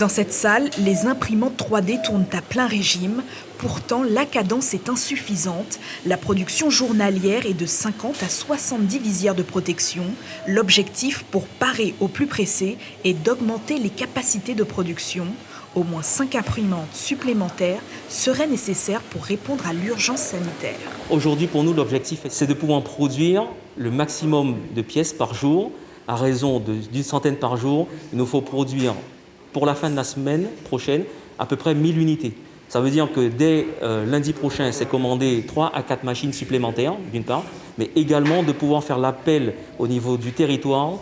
Dans cette salle, les imprimantes 3D tournent à plein régime. Pourtant, la cadence est insuffisante. La production journalière est de 50 à 70 visières de protection. L'objectif, pour parer au plus pressé, est d'augmenter les capacités de production. Au moins 5 imprimantes supplémentaires seraient nécessaires pour répondre à l'urgence sanitaire. Aujourd'hui, pour nous, l'objectif, c'est de pouvoir produire le maximum de pièces par jour. À raison d'une centaine par jour, il nous faut produire, pour la fin de la semaine prochaine, à peu près 1000 unités. Ça veut dire que dès lundi prochain, c'est commandé 3 à 4 machines supplémentaires, d'une part, mais également de pouvoir faire l'appel au niveau du territoire,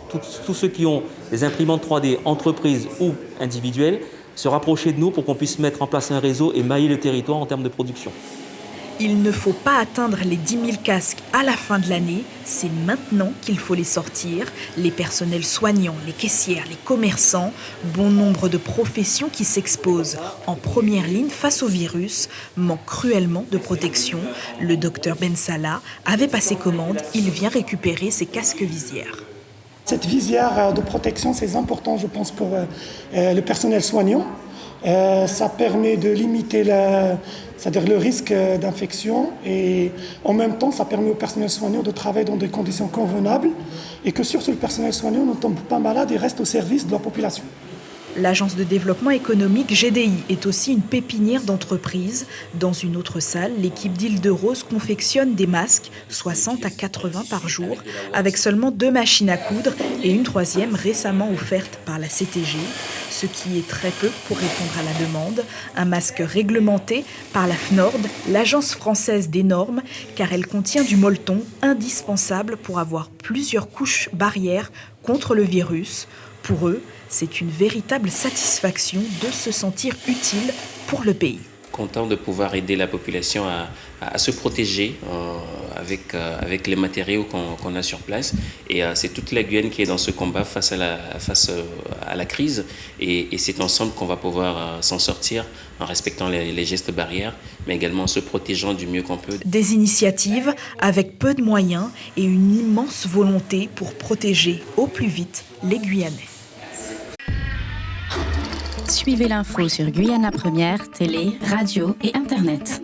tous ceux qui ont des imprimantes 3D, entreprises ou individuelles, se rapprocher de nous pour qu'on puisse mettre en place un réseau et mailler le territoire en termes de production. Il ne faut pas atteindre les 10 000 casques à la fin de l'année, c'est maintenant qu'il faut les sortir. Les personnels soignants, les caissières, les commerçants, bon nombre de professions qui s'exposent en première ligne face au virus, manquent cruellement de protection. Le docteur Ben Salah avait passé commande, il vient récupérer ses casques visières. Cette visière de protection, c'est important, je pense, pour le personnel soignant. Ça permet de limiter c'est-à-dire le risque d'infection et en même temps, ça permet au personnel soignant de travailler dans des conditions convenables et que surtout le personnel soignant ne tombe pas malade et reste au service de la population. L'Agence de développement économique GDI est aussi une pépinière d'entreprises. Dans une autre salle, l'équipe d'Île-de-Rose confectionne des masques, 60 à 80 par jour, avec seulement 2 machines à coudre et une troisième récemment offerte par la CTG, ce qui est très peu pour répondre à la demande. Un masque réglementé par la FNORD, l'agence française des normes, car elle contient du molleton indispensable pour avoir plusieurs couches barrières contre le virus. Pour eux, c'est une véritable satisfaction de se sentir utile pour le pays. Content de pouvoir aider la population à se protéger avec les matériaux qu'on a sur place. Et c'est toute la Guyane qui est dans ce combat face à la crise. Et c'est ensemble qu'on va pouvoir s'en sortir en respectant les gestes barrières, mais également en se protégeant du mieux qu'on peut. Des initiatives avec peu de moyens et une immense volonté pour protéger au plus vite les Guyanais. Suivez l'info sur Guyana Première, télé, radio et Internet.